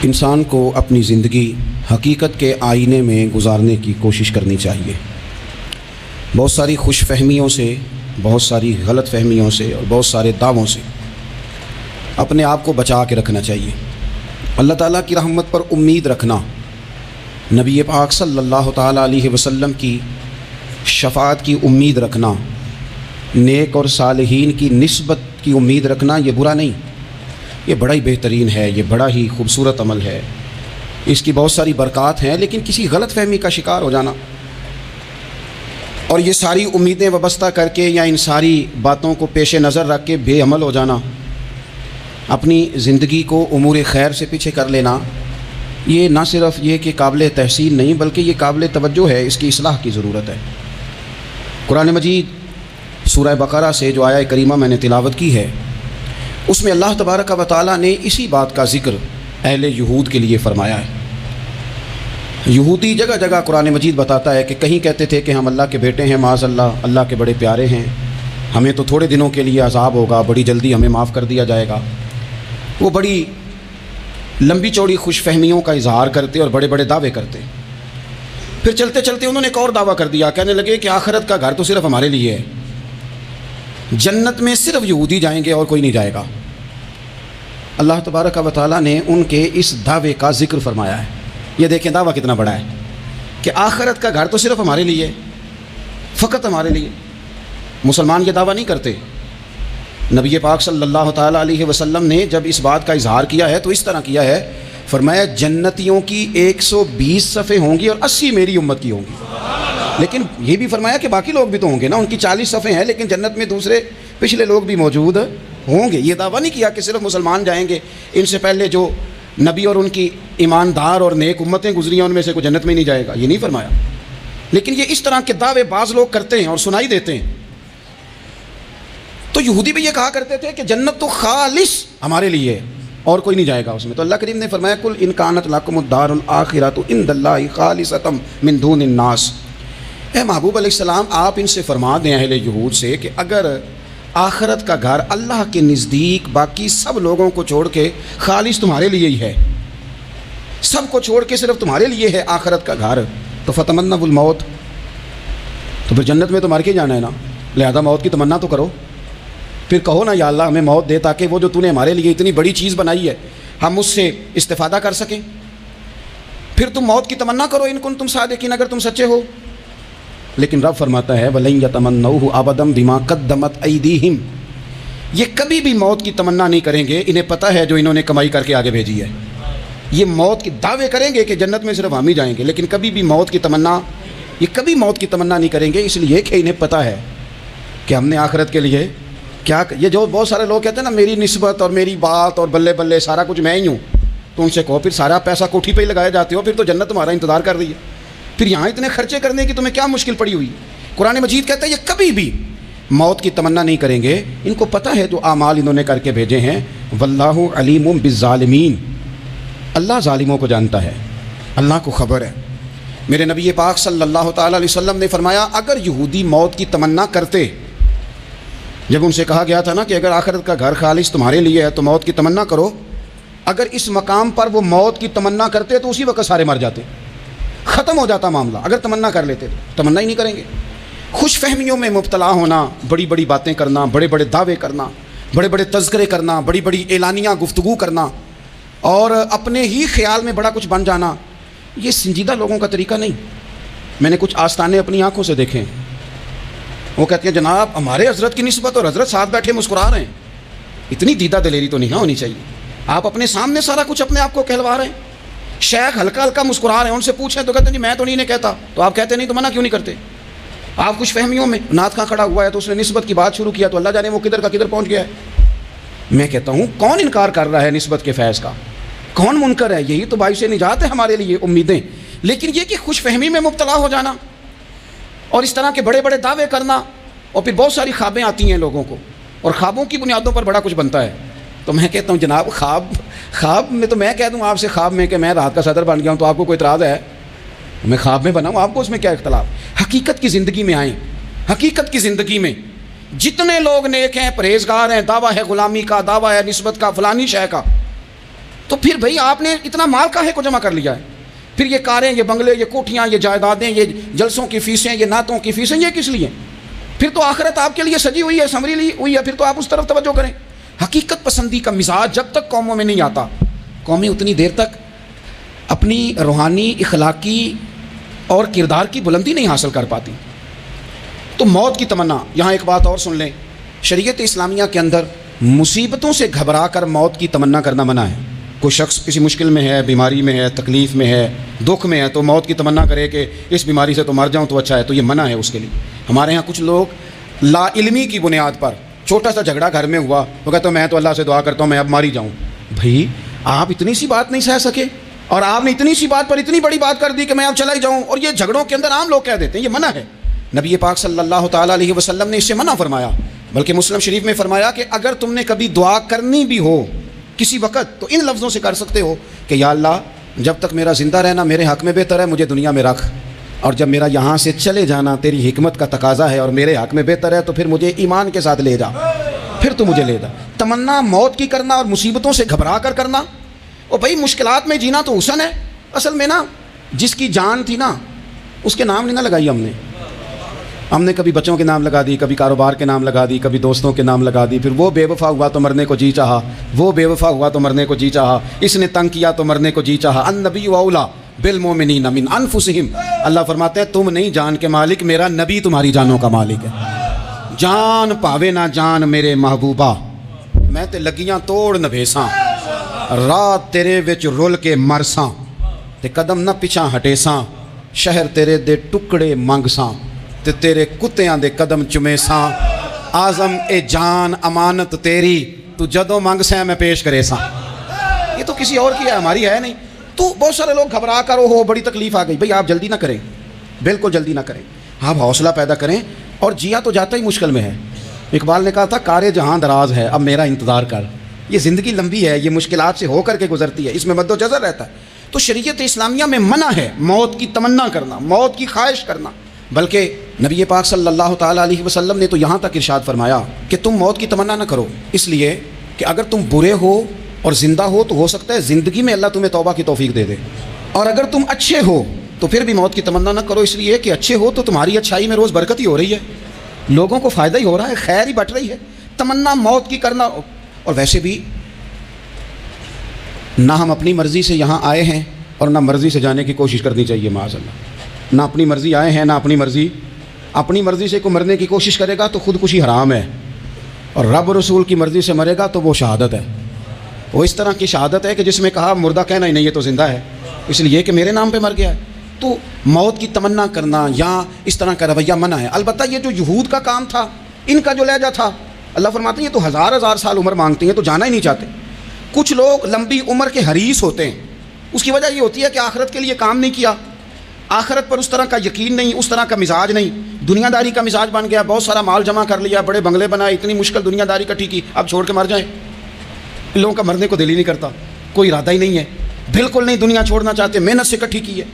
انسان کو اپنی زندگی حقیقت کے آئینے میں گزارنے کی کوشش کرنی چاہیے۔ بہت ساری خوش فہمیوں سے، بہت ساری غلط فہمیوں سے اور بہت سارے دعووں سے اپنے آپ کو بچا کے رکھنا چاہیے۔ اللہ تعالیٰ کی رحمت پر امید رکھنا، نبی پاک صلی اللہ تعالیٰ علیہ وسلم کی شفاعت کی امید رکھنا، نیک اور صالحین کی نسبت کی امید رکھنا، یہ برا نہیں، یہ بڑا ہی بہترین ہے، یہ بڑا ہی خوبصورت عمل ہے، اس کی بہت ساری برکات ہیں۔ لیکن کسی غلط فہمی کا شکار ہو جانا اور یہ ساری امیدیں وابستہ کر کے یا ان ساری باتوں کو پیش نظر رکھ کے بے عمل ہو جانا، اپنی زندگی کو امور خیر سے پیچھے کر لینا، یہ نہ صرف یہ کہ قابل تحسین نہیں بلکہ یہ قابل توجہ ہے، اس کی اصلاح کی ضرورت ہے۔ قرآن مجید سورہ بقرہ سے جو آیہ کریمہ میں نے تلاوت کی ہے، اس میں اللہ تبارک و تعالیٰ نے اسی بات کا ذکر اہل یہود کے لیے فرمایا ہے۔ یہودی جگہ جگہ قرآن مجید بتاتا ہے کہ کہیں کہتے تھے کہ ہم اللہ کے بیٹے ہیں، معاذ اللہ، اللہ کے بڑے پیارے ہیں، ہمیں تو تھوڑے دنوں کے لیے عذاب ہوگا، بڑی جلدی ہمیں معاف کر دیا جائے گا۔ وہ بڑی لمبی چوڑی خوش فہمیوں کا اظہار کرتے اور بڑے بڑے دعوے کرتے۔ پھر چلتے چلتے انہوں نے ایک اور دعویٰ کر دیا، کہنے لگے کہ آخرت کا گھر تو صرف ہمارے لیے ہے، جنت میں صرف یہودی جائیں گے اور کوئی نہیں جائے گا۔ اللہ تبارک و تعالیٰ نے ان کے اس دعوے کا ذکر فرمایا ہے۔ یہ دیکھیں دعویٰ کتنا بڑا ہے کہ آخرت کا گھر تو صرف ہمارے لیے، فقط ہمارے لیے۔ مسلمان یہ دعویٰ نہیں کرتے۔ نبی پاک صلی اللہ تعالیٰ علیہ وسلم نے جب اس بات کا اظہار کیا ہے تو اس طرح کیا ہے، فرمایا جنتیوں کی 120 صفیں ہوں گی اور 80 میری امت کی ہوں گی۔ لیکن یہ بھی فرمایا کہ باقی لوگ بھی تو ہوں گے نا، ان کی 40 صفیں ہیں لیکن جنت میں دوسرے پچھلے لوگ بھی موجود ہوں گے۔ یہ دعویٰ نہیں کیا کہ صرف مسلمان جائیں گے، ان سے پہلے جو نبی اور ان کی ایماندار اور نیک امتیں گزری ہیں ان میں سے کوئی جنت میں نہیں جائے گا، یہ نہیں فرمایا۔ لیکن یہ اس طرح کے دعوے بعض لوگ کرتے ہیں اور سنائی دیتے ہیں۔ تو یہودی بھی یہ کہا کرتے تھے کہ جنت تو خالص ہمارے لیے ہے اور کوئی نہیں جائے گا اس میں۔ تو اللہ کریم نے فرمایا کل ان کانت لکم الدار الآخرۃ عند اللہ خالصۃ من دون الناس۔ اے محبوب علیہ السلام، آپ ان سے فرما دیں اہل یہود سے کہ اگر آخرت کا گھر اللہ کے نزدیک باقی سب لوگوں کو چھوڑ کے خالص تمہارے لیے ہی ہے، سب کو چھوڑ کے صرف تمہارے لیے ہے آخرت کا گھر، تو فتمنوا الموت، تو پھر جنت میں تو مر کے جانا ہے نا، لہذا موت کی تمنا تو کرو۔ پھر کہو نا یا اللہ ہمیں موت دے تاکہ وہ جو تو نے ہمارے لیے اتنی بڑی چیز بنائی ہے ہم اس سے استفادہ کر سکیں۔ پھر تم موت کی تمنا کرو ان کنتم صادقین، اگر تم سچے ہو۔ لیکن رب فرماتا ہے وَلَن يَتَمَنَّوْهُ أَبَدًا بِمَا قَدَّمَتْ أَيْدِيهِمْ، یہ کبھی بھی موت کی تمنا نہیں کریں گے، انہیں پتہ ہے جو انہوں نے کمائی کر کے آگے بھیجی ہے۔ یہ موت کے دعوے کریں گے کہ جنت میں صرف ہم ہی جائیں گے، لیکن کبھی بھی موت کی تمنا، یہ کبھی موت کی تمنا نہیں کریں گے، اس لیے کہ انہیں پتہ ہے کہ ہم نے آخرت کے لیے کیا۔ یہ جو بہت سارے لوگ کہتے ہیں نا میری نسبت اور میری بات اور بلے بلے سارا کچھ میں ہی ہوں، تو ان سے کہو پھر سارا پیسہ کوٹھی پہ ہی لگائے جاتے ہو، پھر تو جنت تمہارا انتظار کر رہی ہے، پھر یہاں اتنے خرچے کرنے کی تمہیں کیا مشکل پڑی ہوئی۔ قرآن مجید کہتا ہے یہ کبھی بھی موت کی تمنا نہیں کریں گے، ان کو پتہ ہے جو اعمال انہوں نے کر کے بھیجے ہیں۔ واللہ علیم بالظالمین، اللہ ظالموں کو جانتا ہے، اللہ کو خبر ہے۔ میرے نبی پاک صلی اللہ تعالیٰ علیہ وسلم نے فرمایا اگر یہودی موت کی تمنا کرتے، جب ان سے کہا گیا تھا نا کہ اگر آخرت کا گھر خالص تمہارے لیے ہے تو موت کی تمنا کرو، اگر اس مقام پر وہ موت کی تمنا کرتے تو اسی وقت سارے مر جاتے، ختم ہو جاتا معاملہ۔ اگر تمنا کر لیتے تو تمنا ہی نہیں کریں گے۔ خوش فہمیوں میں مبتلا ہونا، بڑی بڑی باتیں کرنا، بڑے بڑے دعوے کرنا، بڑے بڑے تذکرے کرنا، بڑی بڑی اعلانیہ گفتگو کرنا اور اپنے ہی خیال میں بڑا کچھ بن جانا، یہ سنجیدہ لوگوں کا طریقہ نہیں۔ میں نے کچھ آستانے اپنی آنکھوں سے دیکھے، وہ کہتے ہیں جناب ہمارے حضرت کی نسبت اور حضرت ساتھ بیٹھے مسکرا رہے ہیں، اتنی دیدہ دلیری تو نہیں ہونی چاہیے۔ آپ اپنے سامنے سارا کچھ اپنے آپ کو کہلوا رہے ہیں، شیخ ہلکا ہلکا مسکرا رہے ہیں، ان سے پوچھیں تو کہتے ہیں جی میں تو نہیں کہتا، تو آپ کہتے نہیں تو منع کیوں نہیں کرتے؟ آپ کچھ فہمیوں میں، نعت خواں کھڑا ہوا ہے تو اس نے نسبت کی بات شروع کیا تو اللہ جانے وہ کدھر کا کدھر پہنچ گیا ہے۔ میں کہتا ہوں کون انکار کر رہا ہے نسبت کے فیض کا، کون منکر ہے؟ یہی تو باعث نجات ہے ہمارے لیے امیدیں۔ لیکن یہ کہ خوش فہمی میں مبتلا ہو جانا اور اس طرح کے بڑے بڑے دعوے کرنا، اور پھر بہت ساری خوابیں آتی ہیں لوگوں کو اور خوابوں کی بنیادوں پر بڑا کچھ بنتا ہے۔ تو میں کہتا ہوں جناب خواب میں تو میں کہہ دوں آپ سے خواب میں کہ میں رات کا صدر بن گیا ہوں تو آپ کو کوئی اعتراض ہے؟ میں خواب میں بنا ہوں، آپ کو اس میں کیا اختلاف؟ حقیقت کی زندگی میں آئیں، حقیقت کی زندگی میں جتنے لوگ نیک ہیں، پرہیزگار ہیں، دعویٰ ہے غلامی کا، دعویٰ ہے نسبت کا، فلانی شے کا، تو پھر بھائی آپ نے اتنا مال کاہے کو جمع کر لیا ہے؟ پھر یہ کاریں، یہ بنگلے، یہ کوٹھیاں، یہ جائیدادیں، یہ جلسوں کی فیسیں، یہ نعتوں کی فیسیں، یہ کس لیے؟ پھر تو آخرت آپ کے لیے سجی ہوئی ہے، سنوری لی ہوئی ہے، پھر تو آپ اس طرف توجہ کریں۔ حقیقت پسندی کا مزاج جب تک قوموں میں نہیں آتا، قومیں اتنی دیر تک اپنی روحانی، اخلاقی اور کردار کی بلندی نہیں حاصل کر پاتی۔ تو موت کی تمنا، یہاں ایک بات اور سن لیں، شریعت اسلامیہ کے اندر مصیبتوں سے گھبرا کر موت کی تمنا کرنا منع ہے۔ کوئی شخص کسی مشکل میں ہے، بیماری میں ہے، تکلیف میں ہے، دکھ میں ہے، تو موت کی تمنا کرے کہ اس بیماری سے تو مر جاؤں تو اچھا ہے، تو یہ منع ہے اس کے لیے۔ ہمارے ہاں کچھ لوگ لا علمی کی بنیاد پر چھوٹا سا جھگڑا گھر میں ہوا، وہ کہتے ہیں میں تو اللہ سے دعا کرتا ہوں میں اب مار ہی جاؤں۔ بھائی آپ اتنی سی بات نہیں سہ سکے اور آپ نے اتنی سی بات پر اتنی بڑی بات کر دی کہ میں اب چلا ہی جاؤں، اور یہ جھگڑوں کے اندر عام لوگ کہہ دیتے ہیں، یہ منع ہے۔ نبی پاک صلی اللہ تعالیٰ علیہ وسلم نے اس سے منع فرمایا، بلکہ مسلم شریف میں فرمایا کہ اگر تم نے کبھی دعا کرنی بھی ہو کسی وقت تو ان لفظوں سے کر سکتے ہو کہ یا اللہ جب تک میرا زندہ رہنا میرے حق میں بہتر ہے، مجھے دنیا میں رکھ، اور جب میرا یہاں سے چلے جانا تیری حکمت کا تقاضا ہے اور میرے حق میں بہتر ہے تو پھر مجھے ایمان کے ساتھ لے جا، پھر تو مجھے لے جا۔ تمنا موت کی کرنا اور مصیبتوں سے گھبرا کر کرنا، اور بھائی مشکلات میں جینا تو حسن ہے۔ اصل میں نا جس کی جان تھی نا اس کے نام نہیں نہ لگائی ہم نے کبھی بچوں کے نام لگا دی، کبھی کاروبار کے نام لگا دی، کبھی دوستوں کے نام لگا دی، پھر وہ بے وفا ہوا تو مرنے کو جی چاہا، وہ بے وفا ہوا تو مرنے کو جی چاہا، اس نے تنگ کیا تو مرنے کو جی چاہا۔ النبی اولیٰ بالمؤمنین من انفسہم، اللہ فرماتے ہیں تم نہیں جان کے مالک، میرا نبی تمہاری جانوں کا مالک ہے۔ جان پاوے نہ جان میرے محبوبہ، میں تے لگیاں توڑ نبھیساں، رات تیرے وچ رول کے مرساں، تے قدم نہ پچھاں ہٹیساں، شہر تیرے دے ٹکڑے منگساں، تے تیرے کتیاں دے قدم چمیساں، آزم اے جان امانت تیری، تو جدوں منگ سیں میں پیش کرے ساں۔ یہ تو کسی اور کی ہے، ہماری ہے نہیں۔ تو بہت سارے لوگ گھبرا کر ہو بڑی تکلیف آ گئی، بھئی آپ جلدی نہ کریں، بالکل جلدی نہ کریں، آپ حوصلہ پیدا کریں، اور جیا تو جاتا ہی مشکل میں ہے۔ اقبال نے کہا تھا کار جہاں دراز ہے اب میرا انتظار کر، یہ زندگی لمبی ہے، یہ مشکلات سے ہو کر کے گزرتی ہے، اس میں مد و جزر رہتا ہے۔ تو شریعت اسلامیہ میں منع ہے موت کی تمنا کرنا، موت کی خواہش کرنا، بلکہ نبی پاک صلی اللہ تعالیٰ علیہ وسلم نے تو یہاں تک ارشاد فرمایا کہ تم موت کی تمنا نہ کرو، اس لیے کہ اگر تم برے ہو اور زندہ ہو تو ہو سکتا ہے زندگی میں اللہ تمہیں توبہ کی توفیق دے دے، اور اگر تم اچھے ہو تو پھر بھی موت کی تمنا نہ کرو، اس لیے کہ اچھے ہو تو تمہاری اچھائی میں روز برکت ہی ہو رہی ہے، لوگوں کو فائدہ ہی ہو رہا ہے، خیر ہی بٹ رہی ہے۔ تمنا موت کی کرنا، اور ویسے بھی نہ ہم اپنی مرضی سے یہاں آئے ہیں اور نہ مرضی سے جانے کی کوشش کرنی چاہیے، معاذ اللہ، نہ اپنی مرضی آئے ہیں نہ اپنی مرضی سے کوئی مرنے کی کوشش کرے گا تو خودکشی حرام ہے، اور رب رسول کی مرضی سے مرے گا تو وہ شہادت ہے، وہ اس طرح کی شہادت ہے کہ جس میں کہا مردہ کہنا ہی نہیں یہ تو زندہ ہے، اس لیے کہ میرے نام پہ مر گیا ہے۔ تو موت کی تمنا کرنا یا اس طرح کا رویہ منع ہے۔ البتہ یہ جو یہود کا کام تھا، ان کا جو لہجہ تھا، اللہ فرماتے ہیں یہ تو ہزار ہزار سال عمر مانگتی ہیں تو جانا ہی نہیں چاہتے۔ کچھ لوگ لمبی عمر کے حریص ہوتے ہیں، اس کی وجہ یہ ہوتی ہے کہ آخرت کے لیے کام نہیں کیا، آخرت پر اس طرح کا یقین نہیں، اس طرح کا مزاج نہیں، دنیا داری کا مزاج بن گیا، بہت سارا مال جمع کر لیا، بڑے بنگلے بنائے، اتنی مشکل دنیا داری کٹھی کی، اب چھوڑ کے مر جائیں۔ ان لوگوں کا مرنے کو دل ہی نہیں کرتا، کوئی ارادہ ہی نہیں ہے، بالکل نہیں دنیا چھوڑنا چاہتے، محنت سے کٹھی کی ہے،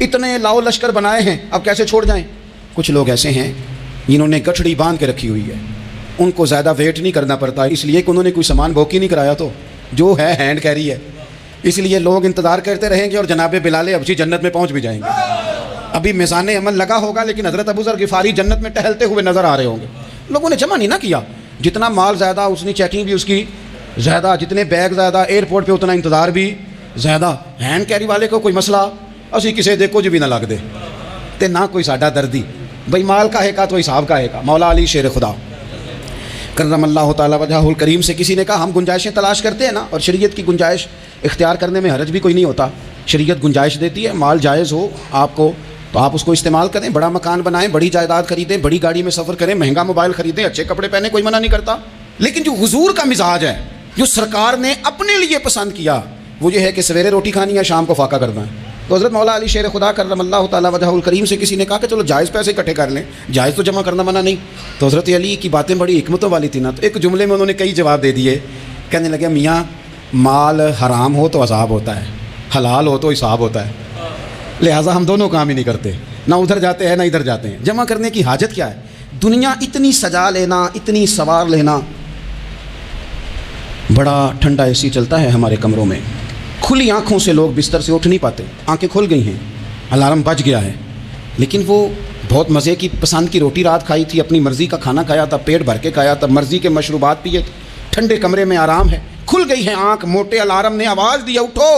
اتنے لاؤ لشکر بنائے ہیں، اب کیسے چھوڑ جائیں۔ کچھ لوگ ایسے ہیں جنہوں نے گٹھڑی باندھ کے رکھی ہوئی ہے، ان کو زیادہ ویٹ نہیں کرنا پڑتا، اس لیے کہ انہوں نے کوئی سامان بوکی نہیں کرایا، تو جو ہے ہینڈ کیری ہے، اس لیے لوگ انتظار کرتے رہیں گے اور جناب بلال ابچی جنت میں پہنچ بھی جائیں گے۔ ابھی میزان عمل لگا ہوگا لیکن حضرت ابو ذر غفاری جنت میں ٹہلتے ہوئے نظر آ رہے ہوں گے۔ لوگوں نے جمع نہیں نہ کیا، جتنا مال زیادہ اتنی چیکنگ بھی اس کی زیادہ، جتنے بیگ زیادہ ایئرپورٹ پہ اتنا انتظار بھی زیادہ۔ ہینڈ کیری والے کو کوئی مسئلہ اسی کسی دے کچھ بھی نہ لگ دے تے نہ کوئی ساڈا دردی، بھئی مال کا ہے کا تو حساب کا ہے کا۔ مولا علی شیر خدا کرم اللہ تعالیٰ وجہہ الکریم سے کسی نے کہا ہم گنجائشیں تلاش کرتے ہیں نا، اور شریعت کی گنجائش اختیار کرنے میں حرج بھی کوئی نہیں ہوتا، شریعت گنجائش دیتی ہے، مال جائز ہو آپ کو تو آپ اس کو استعمال کریں، بڑا مکان بنائیں، بڑی جائیداد خریدیں، بڑی گاڑی میں سفر کریں، مہنگا موبائل خریدیں، اچھے کپڑے پہنے، کوئی منع نہیں کرتا۔ لیکن جو حضور کا مزاج ہے، جو سرکار نے اپنے لیے پسند کیا، وہ یہ ہے کہ سویرے روٹی کھانی ہے، شام کو فاقہ کرنا ہے۔ تو حضرت مولا علی شیر خدا کرم اللہ تعالیٰ وجہہ الکریم سے کسی نے کہا کہ چلو جائز پیسے اکٹھے کر لیں، جائز تو جمع کرنا منع نہیں۔ تو حضرت علی کی باتیں بڑی حکمتوں والی تھی نا، تو ایک جملے میں انہوں نے کئی جواب دے دیے، کہنے لگے میاں مال حرام ہو تو عذاب ہوتا ہے، حلال ہو تو حساب ہوتا ہے، لہٰذا ہم دونوں کام ہی نہیں کرتے، نہ ادھر جاتے ہیں نہ ادھر جاتے ہیں۔ جمع کرنے کی حاجت کیا ہے؟ دنیا اتنی سجا لینا، اتنی سوار لینا، بڑا ٹھنڈا اے سی چلتا ہے ہمارے کمروں میں، کھلی آنکھوں سے لوگ بستر سے اٹھ نہیں پاتے، آنکھیں کھل گئی ہیں، الارم بج گیا ہے، لیکن وہ بہت مزے کی پسند کی روٹی رات کھائی تھی، اپنی مرضی کا کھانا کھایا تھا، پیٹ بھر کے کھایا تھا، مرضی کے مشروبات پیے تھے، ٹھنڈے کمرے میں آرام ہے، کھل گئی ہے آنکھ، موٹے الارم نے آواز دیا اٹھو،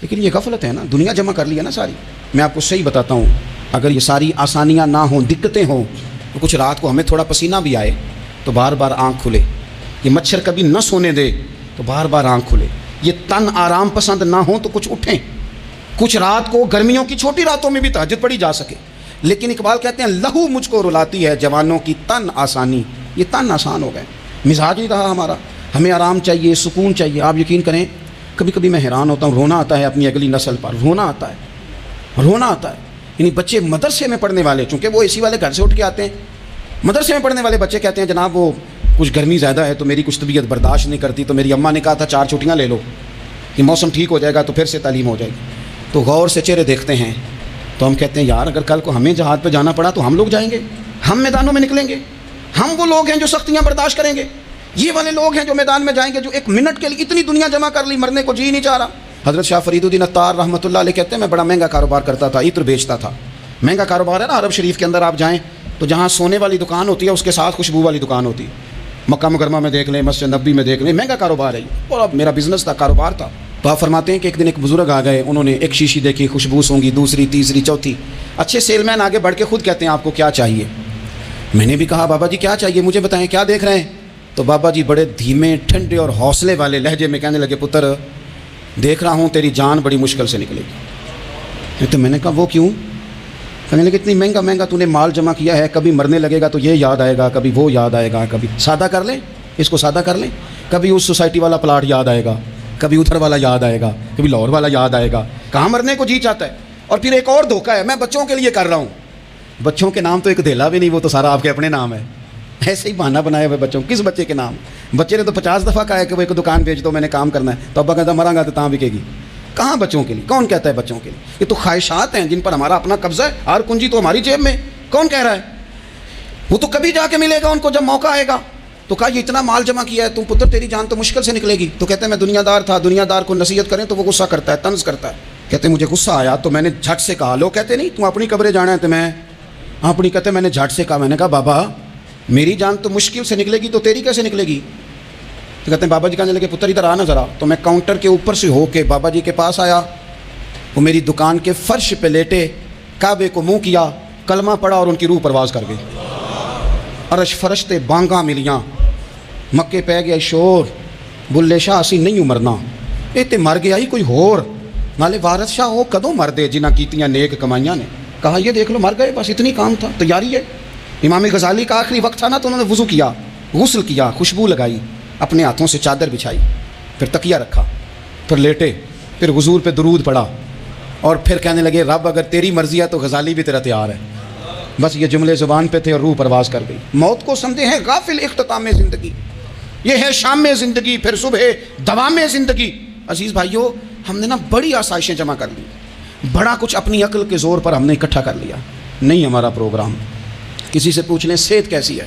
لیکن یہ غفلت ہے نا، دنیا جمع کر لی ہے نا ساری۔ میں آپ کو صحیح بتاتا ہوں، اگر یہ ساری آسانیاں نہ ہوں، دقتیں ہوں، تو کچھ رات کو ہمیں تھوڑا پسینہ بھی آئے تو بار بار آنکھ کھلے، یہ مچھر کبھی نہ سونے دے تو بار بار آنکھ کھلے، یہ تن آرام پسند نہ ہوں تو کچھ اٹھیں، کچھ رات کو گرمیوں کی چھوٹی راتوں میں بھی تہجد پڑھی جا سکے، لیکن اقبال کہتے ہیں لہو مجھ کو رلاتی ہے جوانوں کی تن آسانی، یہ تن آسان ہو گئے، مزاج نہیں رہا ہمارا، ہمیں آرام چاہیے، سکون چاہیے۔ آپ یقین کریں کبھی کبھی میں حیران ہوتا ہوں، رونا آتا ہے اپنی اگلی نسل پر، رونا آتا ہے، یعنی بچے مدرسے میں پڑھنے والے، چونکہ وہ اسی والے گھر سے اٹھ کے آتے ہیں، مدرسے میں پڑھنے والے بچے کہتے ہیں جناب وہ کچھ گرمی زیادہ ہے تو میری کچھ طبیعت برداشت نہیں کرتی، تو میری اماں نے کہا تھا 4 چھٹیاں لے لو کہ موسم ٹھیک ہو جائے گا تو پھر سے تعلیم ہو جائے گی۔ تو غور سے چہرے دیکھتے ہیں تو ہم کہتے ہیں یار اگر کل کو ہمیں جہاد پہ جانا پڑا تو ہم لوگ جائیں گے، ہم میدانوں میں نکلیں گے، ہم وہ لوگ ہیں جو سختیاں برداشت کریں گے، یہ والے لوگ ہیں جو میدان میں جائیں گے جو 1 منٹ کے لیے اتنی دنیا جمع کر لی، مرنے کو جی نہیں چاہ رہا۔ حضرت شاہ فرید الدین عطار رحمۃ اللہ علیہ کہتے ہیں میں بڑا مہنگا کاروبار کرتا تھا، عطر بیچتا تھا، مہنگا کاروبار ہے نا، عرب شریف کے اندر آپ جائیں تو جہاں سونے والی دکان ہوتی ہے اس کے ساتھ خوشبو والی دکان ہوتی ہے، مکہ مکرمہ میں دیکھ لیں، مسجد نبوی میں دیکھ لیں، مہنگا کاروبار ہے یہ، اور اب میرا بزنس تھا، کاروبار تھا۔ تو آپ فرماتے ہیں کہ ایک دن ایک بزرگ آ گئے، انہوں نے ایک شیشی دیکھی، خوشبو سونگی، دوسری تیسری چوتھی، اچھے سیل مین آگے بڑھ کے خود کہتے ہیں آپ کو کیا چاہیے؟ میں نے بھی کہا بابا جی کیا چاہیے مجھے بتائیں، کیا دیکھ رہے ہیں؟ تو بابا جی بڑے دھیمے ٹھنڈے اور حوصلے والے لہجے میں کہنے لگے پتر دیکھ رہا ہوں تیری جان بڑی مشکل سے نکلے گی۔ تو میں نے کہا وہ کیوں؟ کہنے لگے اتنی مہنگا تو نے مال جمع کیا ہے، کبھی مرنے لگے گا تو یہ یاد آئے گا، کبھی وہ یاد آئے گا، کبھی سادہ کر لیں اس کو، سادہ کر لیں، کبھی اس سوسائٹی والا پلاٹ یاد آئے گا، کبھی ادھر والا یاد آئے گا، کبھی لاہور والا یاد آئے گا، کہاں مرنے کو جی چاہتا ہے۔ اور پھر ایک اور دھوکہ ہے، میں بچوں کے لیے کر رہا ہوں، بچوں کے نام تو ایک دھیلا بھی نہیں، وہ تو سارا آپ کے اپنے نام ہے، ایسے ہی بہانہ بنایا ہوئے بچوں، کس بچے کے نام؟ بچے نے تو 50 دفعہ کہا ہے کہ وہ ایک دکان بیچ دو، میں نے کام کرنا ہے، تو ابا کہتا مراں گا تو تاں بکے گی، کہاں بچوں کے لیے؟ کون کہتا ہے بچوں کے لیے؟ یہ تو خواہشات ہیں جن پر ہمارا اپنا قبضہ ہے، ہر کنجی تو ہماری جیب میں، کون کہہ رہا ہے؟ وہ تو کبھی جا کے ملے گا ان کو جب موقع آئے گا۔ تو کہا یہ اتنا مال جمع کیا ہے تم پتر، تیری جان تو مشکل سے نکلے گی۔ تو کہتے ہیں میں دنیا دار تھا، دنیا دار کو نصیحت کریں تو وہ غصہ کرتا ہے، طنز کرتا ہے، کہتے ہیں مجھے غصہ آیا تو میں نے جھٹ سے کہا، لوگ کہتے نہیں تم اپنی قبریں جانا ہے تو میں اپنی، کہتے میں نے جھٹ سے کہا، میں نے کہا بابا میری جان تو مشکل سے نکلے گی تو تیری کیسے نکلے گی؟ تو کہتے ہیں بابا جی کہنے لگے پتر ادھر آنا ذرا، تو میں کاؤنٹر کے اوپر سے ہو کے بابا جی کے پاس آیا، وہ میری دکان کے فرش پہ لیٹے، کعبے کو منہ کیا، کلمہ پڑھا اور ان کی روح پرواز کر گئی، عرش فرشتے بانگاں ملیاں، مکے پہ گیا شور، بلے شاہ اسی نہیں مرنا، اے تے مر گیا ہی کوئی ہور، نالے وارث شاہ ہو کدوں مر دے جنہ کیتیاں نیک کمائیاں نے۔ کہا یہ دیکھ لو مر گئے، بس اتنی کام تھا، تیاری ہے۔ امام غزالی کا آخری وقت تھا نا تو انہوں نے وضو کیا، غسل کیا، خوشبو لگائی، اپنے ہاتھوں سے چادر بچھائی، پھر تکیہ رکھا، پھر لیٹے، پھر حضور پہ درود پڑھا، اور پھر کہنے لگے رب اگر تیری مرضی ہے تو غزالی بھی تیرا تیار ہے۔ بس یہ جملے زبان پہ تھے اور روح پرواز کر گئی۔ موت کو سمجھے ہیں غافل اختتام زندگی، یہ ہے شام میں زندگی، پھر صبح دوام زندگی۔ عزیز بھائیوں ہم نے نا بڑی آسائشیں جمع کر لی، بڑا کچھ اپنی عقل کے زور پر ہم نے اکٹھا کر لیا، نہیں ہمارا پروگرام۔ کسی سے پوچھ لیں صحت کیسی ہے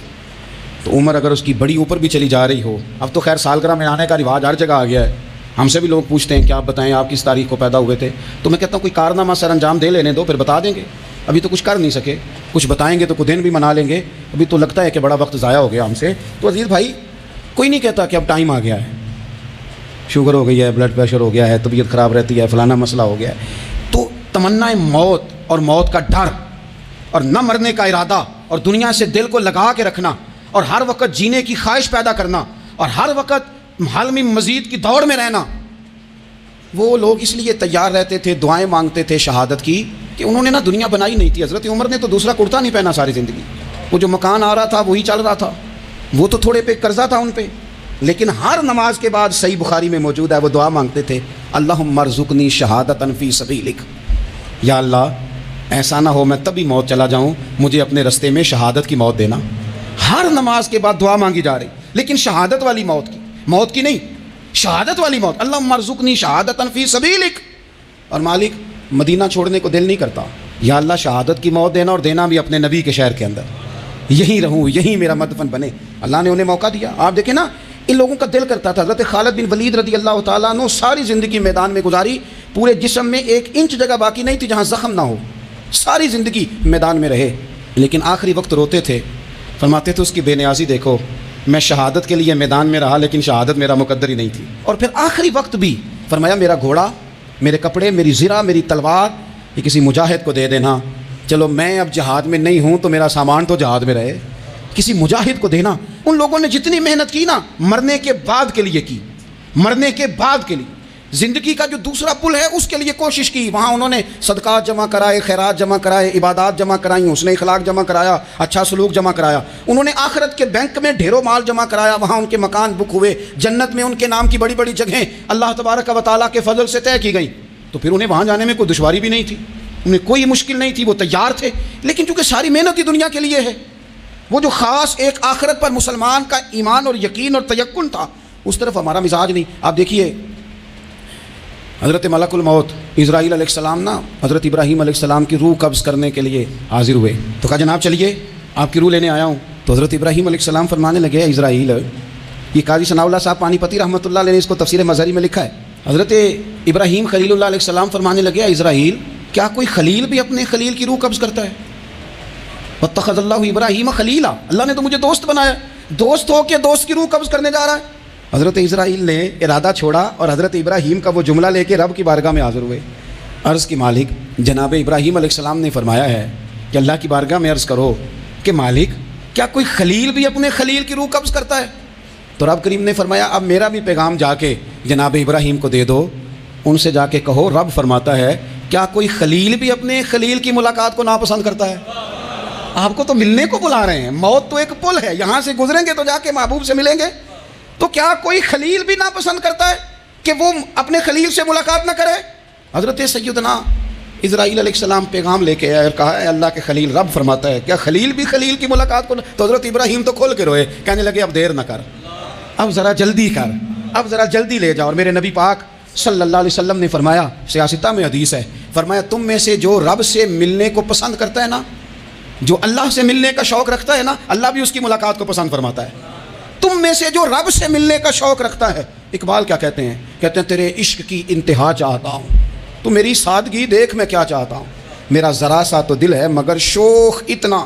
تو عمر اگر اس کی بڑی اوپر بھی چلی جا رہی ہو، اب تو خیر سالگرہ میں آنے کا رواج ہر جگہ آ گیا ہے، ہم سے بھی لوگ پوچھتے ہیں کہ آپ بتائیں آپ کس تاریخ کو پیدا ہوئے تھے، تو میں کہتا ہوں کوئی کارنامہ سر انجام دے لینے دو پھر بتا دیں گے، ابھی تو کچھ کر نہیں سکے، کچھ بتائیں گے تو کچھ دن بھی منا لیں گے، ابھی تو لگتا ہے کہ بڑا وقت ضائع ہو گیا ہم سے۔ تو عزیز بھائی کوئی نہیں کہتا کہ اب ٹائم آ گیا ہے، شوگر ہو گئی ہے، بلڈ پریشر ہو گیا ہے، طبیعت خراب رہتی ہے، فلانا مسئلہ ہو گیا ہے، تو تمنا موت اور موت کا ڈر اور نہ مرنے کا ارادہ اور دنیا سے دل کو لگا کے رکھنا اور ہر وقت جینے کی خواہش پیدا کرنا اور ہر وقت حالمی مزید کی دوڑ میں رہنا، وہ لوگ اس لیے تیار رہتے تھے، دعائیں مانگتے تھے شہادت کی، کہ انہوں نے نا دنیا بنائی نہیں تھی۔ حضرت عمر نے تو دوسرا کرتا نہیں پہنا ساری زندگی، وہ جو مکان آ رہا تھا وہی چل رہا تھا، وہ تو تھوڑے پہ قرضہ تھا ان پہ، لیکن ہر نماز کے بعد صحیح بخاری میں موجود ہے وہ دعا مانگتے تھے، اللہم ارزقنی شہادۃ فی سبیلک، یا اللہ ایسا نہ ہو میں تبھی موت چلا جاؤں، مجھے اپنے رستے میں شہادت کی موت دینا۔ ہر نماز کے بعد دعا مانگی جا رہی، لیکن شہادت والی موت کی نہیں، شہادت والی موت، اللہم ارزقنی شہادۃ فی سبیلک۔ اور مالک مدینہ چھوڑنے کو دل نہیں کرتا، یا اللہ شہادت کی موت دینا اور دینا بھی اپنے نبی کے شہر کے اندر، یہیں رہوں، یہیں میرا مدفن بنے۔ اللہ نے انہیں موقع دیا۔ آپ دیکھیں نا ان لوگوں کا دل کرتا تھا. حضرت خالد بن ولید رضی اللہ تعالیٰ عنہ ساری زندگی میدان میں گزاری, پورے جسم میں 1 انچ جگہ باقی نہیں تھی جہاں زخم نہ ہو, ساری زندگی میدان میں رہے, لیکن آخری وقت روتے تھے, فرماتے تھے اس کی بے نیازی دیکھو, میں شہادت کے لیے میدان میں رہا لیکن شہادت میرا مقدر ہی نہیں تھی. اور پھر آخری وقت بھی فرمایا میرا گھوڑا, میرے کپڑے, میری زرہ, میری تلوار یہ کسی مجاہد کو دے دینا, چلو میں اب جہاد میں نہیں ہوں تو میرا سامان تو جہاد میں رہے, کسی مجاہد کو دینا. ان لوگوں نے جتنی محنت کی نا مرنے کے بعد کے لیے کی, مرنے کے بعد کے لیے, زندگی کا جو دوسرا پل ہے اس کے لیے کوشش کی. وہاں انہوں نے صدقات جمع کرائے, خیرات جمع کرائے, عبادات جمع کرائیں, حسن اخلاق جمع کرایا, اچھا سلوک جمع کرایا. انہوں نے آخرت کے بینک میں ڈھیروں مال جمع کرایا, وہاں ان کے مکان بک ہوئے, جنت میں ان کے نام کی بڑی بڑی جگہیں اللہ تبارک و تعالیٰ کے فضل سے طے کی گئیں. تو پھر انہیں وہاں جانے میں کوئی دشواری بھی نہیں تھی, انہیں کوئی مشکل نہیں تھی, وہ تیار تھے. لیکن چونکہ ساری محنت ہی دنیا کے لیے ہے, وہ جو خاص ایک آخرت پر مسلمان کا ایمان اور یقین اور تیقن تھا اس طرف ہمارا مزاج نہیں. آپ دیکھیے حضرت ملک الموت اسرائیل علیہ السلام نا حضرت ابراہیم علیہ السلام کی روح قبض کرنے کے لیے حاضر ہوئے, تو کہا جناب چلیے آپ کی روح لینے آیا ہوں. تو حضرت ابراہیم علیہ السلام فرمانے لگے اسرائیل, یہ قاضی ثناء اللہ صاحب پانی پتی رحمۃ اللہ علیہ نے اس کو تفسیر مظہری میں لکھا ہے. حضرت ابراہیم خلیل اللہ علیہ السلام فرمانے لگے اسرائیل کیا کوئی خلیل بھی اپنے خلیل کی روح قبض کرتا ہے؟ واتخذ اللہ ابراہیم خلیلا, اللہ نے تو مجھے دوست بنایا, دوست ہو کے دوست کی روح قبض کرنے جا رہا ہے. حضرت اسرائیل نے ارادہ چھوڑا اور حضرت ابراہیم کا وہ جملہ لے کے رب کی بارگاہ میں حاضر ہوئے. عرض کی مالک جناب ابراہیم علیہ السلام نے فرمایا ہے کہ اللہ کی بارگاہ میں عرض کرو کہ مالک کیا کوئی خلیل بھی اپنے خلیل کی روح قبض کرتا ہے؟ تو رب کریم نے فرمایا اب میرا بھی پیغام جا کے جناب ابراہیم کو دے دو, ان سے جا کے کہو رب فرماتا ہے کیا کوئی خلیل بھی اپنے خلیل کی ملاقات کو ناپسند کرتا ہے؟ آپ کو تو ملنے کو بلا رہے ہیں, موت تو ایک پل ہے, یہاں سے گزریں گے تو جا کے محبوب سے ملیں گے, تو کیا کوئی خلیل بھی ناپسند کرتا ہے کہ وہ اپنے خلیل سے ملاقات نہ کرے؟ حضرت سیدنا اسرائیل علیہ السلام پیغام لے کے آئے اور کہا ہے اللہ کے خلیل رب فرماتا ہے کیا خلیل بھی خلیل کی ملاقات کو تو حضرت ابراہیم تو کھول کے روئے, کہنے لگے اب دیر نہ کر, اب ذرا جلدی کر, اب ذرا جلدی لے جاؤ. اور میرے نبی پاک صلی اللہ علیہ وسلم نے فرمایا, سیاستہ میں حدیث ہے, فرمایا تم میں سے جو رب سے ملنے کو پسند کرتا ہے نا, جو اللہ سے ملنے کا شوق رکھتا ہے نا, اللہ بھی اس کی ملاقات کو پسند فرماتا ہے. تم میں سے جو رب سے ملنے کا شوق رکھتا ہے, اقبال کیا کہتے ہیں, کہتے ہیں تیرے عشق کی انتہا چاہتا ہوں, تو میری سادگی دیکھ میں کیا چاہتا ہوں, میرا ذرا سا تو دل ہے مگر شوق اتنا,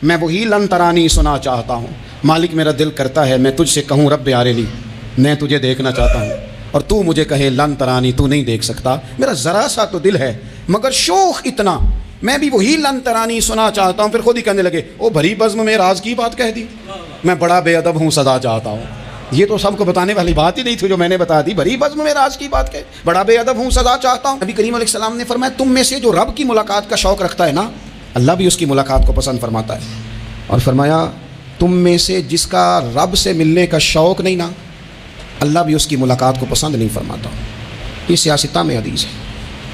میں وہی لن ترانی سنا چاہتا ہوں. مالک میرا دل کرتا ہے میں تجھ سے کہوں رب عارلی میں تجھے دیکھنا چاہتا ہوں, اور تو مجھے کہے لن ترانی تو نہیں دیکھ سکتا, میرا ذرا سا تو دل ہے مگر شوق اتنا, میں بھی وہی لن ترانی سنا چاہتا ہوں. پھر خود ہی کہنے لگے او بھری بزم میں راز کی بات کہہ دی, میں بڑا بے ادب ہوں سزا چاہتا ہوں. یہ تو سب کو بتانے والی بات ہی نہیں تھی جو میں نے بتا دی, بھری بزم میں راز کی بات کہے, بڑا بے ادب ہوں سزا چاہتا ہوں. نبی کریم علیہ السلام نے فرمایا تم میں سے جو رب کی ملاقات کا شوق رکھتا ہے نا, اللہ بھی اس کی ملاقات کو پسند فرماتا ہے. اور فرمایا تم میں سے جس کا رب سے ملنے کا شوق نہیں نا, اللہ بھی اس کی ملاقات کو پسند نہیں فرماتا. یہ سیاستہ میں حدیث ہے.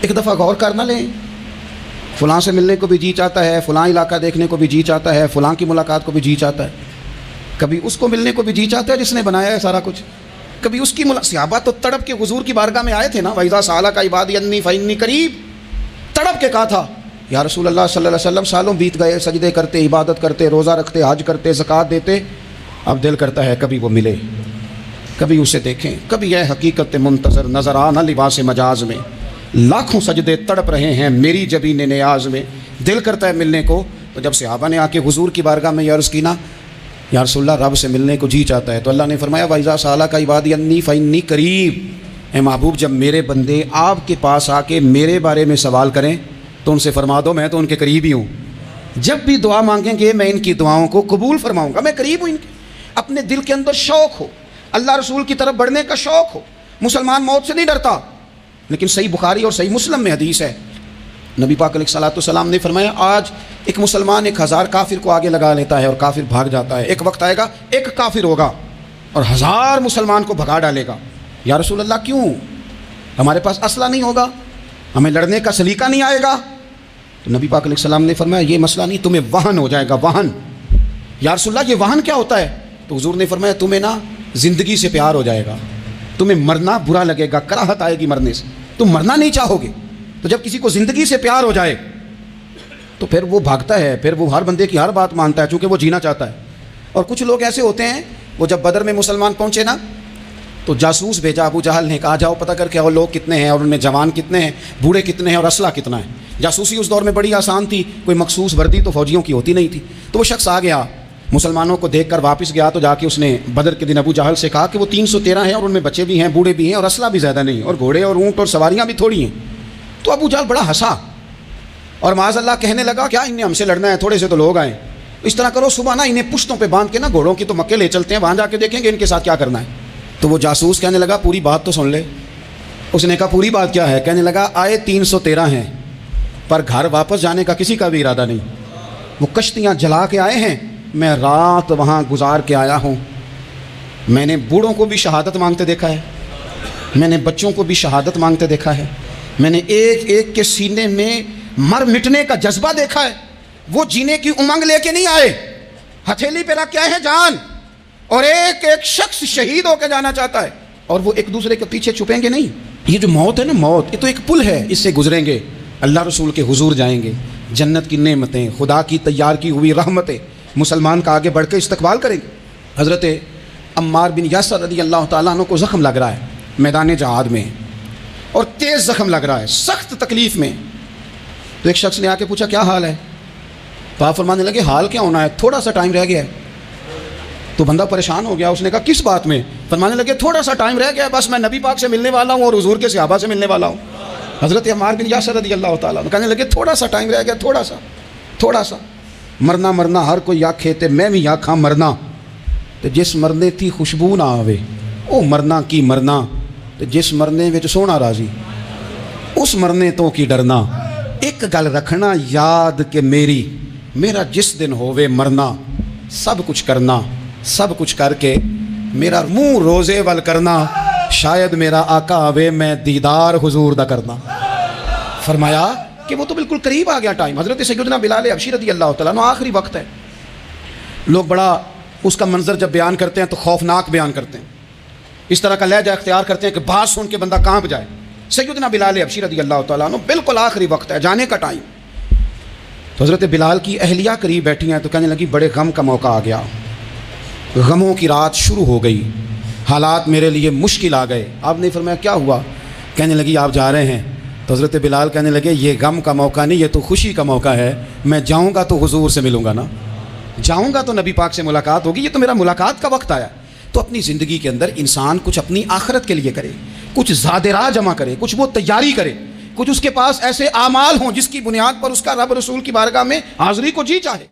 ایک دفعہ غور کر نہ لیں, فلاں سے ملنے کو بھی جی چاہتا ہے, فلاں علاقہ دیکھنے کو بھی جی چاہتا ہے, فلاں کی ملاقات کو بھی جی چاہتا ہے, کبھی اس کو ملنے کو بھی جی چاہتا ہے جس نے بنایا ہے سارا کچھ, کبھی اس کی صحابہ تو تڑپ کے حضور کی بارگاہ میں آئے تھے نا, وَإِذَا سَأَلَكَ عِبَادِي عَنِّي فَإِنِّي قَرِيبٌ, تڑپ کے کہا تھا یا رسول اللہ صلی اللہ علیہ وسلم سالوں بیت گئے, سجدے کرتے, عبادت کرتے, روزہ رکھتے, حج کرتے, زکوٰۃ دیتے, اب دل کرتا ہے کبھی وہ ملے, کبھی اسے دیکھیں, کبھی یہ حقیقت منتظر نظر آنا لباس مجاز میں, لاکھوں سجدے تڑپ رہے ہیں میری جبین نیاز میں, دل کرتا ہے ملنے کو. تو جب صحابہ نے آ کے حضور کی بارگاہ میں یہ عرض کی نا یا رسول اللہ رب سے ملنے کو جی چاہتا ہے, تو اللہ نے فرمایا وَإِذَا سَأَلَكَ عِبَادِي عَنِّي فَإِنِّي قَرِيبٌ, اے محبوب جب میرے بندے آپ کے پاس آ کے میرے بارے میں سوال کریں تو ان سے فرما دو میں تو ان کے قریب ہی ہوں, جب بھی دعا مانگیں گے میں ان کی دعاؤں کو قبول فرماؤں گا, میں قریب ہوں ان کے. اپنے دل کے اندر شوق ہو, اللہ رسول کی طرف بڑھنے کا شوق ہو. مسلمان موت سے نہیں ڈرتا, لیکن صحیح بخاری اور صحیح مسلم میں حدیث ہے, نبی پاک علیہ الصلوۃ والسلام نے فرمایا آج ایک مسلمان 1000 کافر کو آگے لگا لیتا ہے اور کافر بھاگ جاتا ہے, ایک وقت آئے گا ایک کافر ہوگا اور 1000 مسلمان کو بھگا ڈالے گا. یا رسول اللہ کیوں؟ ہمارے پاس اسلحہ نہیں ہوگا, ہمیں لڑنے کا سلیقہ نہیں آئے گا. تو نبی پاک علیہ السلام نے فرمایا یہ مسئلہ نہیں, تمہیں وہن ہو جائے گا, وہن. یا رسول اللہ یہ وہن کیا ہوتا ہے؟ تو حضور نے فرمایا تمہیں نا زندگی سے پیار ہو جائے گا, تمہیں مرنا برا لگے گا, کراہت آئے گی مرنے سے, تم مرنا نہیں چاہو گے. تو جب کسی کو زندگی سے پیار ہو جائے تو پھر وہ بھاگتا ہے, پھر وہ ہر بندے کی ہر بات مانتا ہے چونکہ وہ جینا چاہتا ہے. اور کچھ لوگ ایسے ہوتے ہیں وہ جب بدر میں مسلمان پہنچے نا تو جاسوس بھیجا ابو جہل نے، کہا جاؤ پتہ کر کے آؤ لوگ کتنے ہیں اور ان میں جوان کتنے ہیں، بوڑھے کتنے ہیں اور اسلحہ کتنا ہے۔ جاسوسی اس دور میں بڑی آسان تھی، کوئی مخصوص وردی تو فوجیوں کی ہوتی نہیں تھی۔ تو وہ شخص آ گیا، مسلمانوں کو دیکھ کر واپس گیا، تو جا کے اس نے بدر کے دن ابو جہل سے کہا کہ وہ 313 ہیں اور ان میں بچے بھی ہیں، بوڑھے بھی ہیں اور اسلحہ بھی زیادہ نہیں، اور گھوڑے اور اونٹ اور سواریاں بھی تھوڑی ہیں۔ تو ابو جہل بڑا ہنسا اور معاذ اللہ کہنے لگا کیا انہیں ہم سے لڑنا ہے، تھوڑے سے تو لوگ آئیں، اس طرح کرو صبح نا انہیں پشتوں پہ باندھ کے نا گھوڑوں کی تو مکے لے چلتے ہیں، وہاں جا کے دیکھیں گے ان کے ساتھ کیا کرنا ہے۔ تو وہ جاسوس کہنے لگا پوری بات تو سن لے۔ اس نے کہا پوری بات کیا ہے؟ کہنے لگا آئے 313 ہیں پر گھر واپس جانے کا کسی کا بھی ارادہ نہیں، وہ کشتیاں جلا کے آئے ہیں، میں رات وہاں گزار کے آیا ہوں، میں نے بوڑھوں کو بھی شہادت مانگتے دیکھا ہے، میں نے بچوں کو بھی شہادت مانگتے دیکھا ہے، میں نے ایک ایک کے سینے میں مر مٹنے کا جذبہ دیکھا ہے، وہ جینے کی امنگ لے کے نہیں آئے، ہتھیلی پہ رکھ کے آئے ہیں جان، اور ایک ایک شخص شہید ہو کے جانا چاہتا ہے، اور وہ ایک دوسرے کے پیچھے چھپیں گے نہیں۔ یہ جو موت ہے نا، موت یہ تو ایک پل ہے، اس سے گزریں گے، اللہ رسول کے حضور جائیں گے، جنت کی نعمتیں، خدا کی تیار کی ہوئی رحمتیں، مسلمان کا آگے بڑھ کے استقبال کریں گے۔ حضرت عمار بن یاسر رضی اللہ تعالیٰ عنہ کو زخم لگ رہا ہے میدان جہاد میں، اور تیز زخم لگ رہا ہے، سخت تکلیف میں۔ تو ایک شخص نے آ کے پوچھا کیا حال ہے؟ تو آپ فرمانے لگے حال کیا ہونا ہے، تھوڑا سا ٹائم رہ گیا ہے۔ تو بندہ پریشان ہو گیا، اس نے کہا کس بات میں؟ فرمانے لگے تھوڑا سا ٹائم رہ گیا ہے، بس میں نبی پاک سے ملنے والا ہوں اور حضور کے صحابہ سے ملنے والا ہوں۔ حضرت عمار بن یاسر رضی اللہ تعالیٰ عنہ کہنے لگے تھوڑا سا ٹائم رہ گیا، تھوڑا سا مرنا مرنا ہر کوئی آکھے تے میں بھی آکھاں مرنا، تے جس مرنے تھی خوشبو نہ آوے او مرنا کی مرنا، تے جس مرنے وچ سونا راضی اس مرنے تو کی ڈرنا۔ ایک گل رکھنا یاد کہ میرا جس دن ہووے مرنا، سب کچھ کرنا، سب کچھ کر کے میرا منہ روزے ول کرنا، شاید میرا آقا آوے میں دیدار حضور دا کرنا۔ فرمایا کہ وہ تو بالکل قریب آ گیا ٹائم۔ حضرت سیدنا بلال حبشی رضی اللہ تعالیٰ عنہ آخری وقت ہے، لوگ بڑا اس کا منظر جب بیان کرتے ہیں تو خوفناک بیان کرتے ہیں، اس طرح کا لہجہ اختیار کرتے ہیں کہ بات سن کے بندہ کانپ جائے۔ سیدنا بلال حبشی رضی اللہ تعالیٰ عنہ بالکل آخری وقت ہے، جانے کا ٹائم۔ تو حضرت بلال کی اہلیہ قریب بیٹھی ہیں، تو کہنے لگی بڑے غم کا موقع آ گیا، غموں کی رات شروع ہو گئی، حالات میرے لیے مشکل آ گئے۔ آپ نے فرمایا کیا ہوا؟ کہنے لگی آپ جا رہے ہیں؟ تو حضرت بلال کہنے لگے یہ غم کا موقع نہیں، یہ تو خوشی کا موقع ہے، میں جاؤں گا تو حضور سے ملوں گا نا، جاؤں گا تو نبی پاک سے ملاقات ہوگی، یہ تو میرا ملاقات کا وقت آیا۔ تو اپنی زندگی کے اندر انسان کچھ اپنی آخرت کے لیے کرے، کچھ زاد راہ جمع کرے، کچھ وہ تیاری کرے، کچھ اس کے پاس ایسے اعمال ہوں جس کی بنیاد پر اس کا رب رسول کی بارگاہ میں حاضری کو جی چاہے۔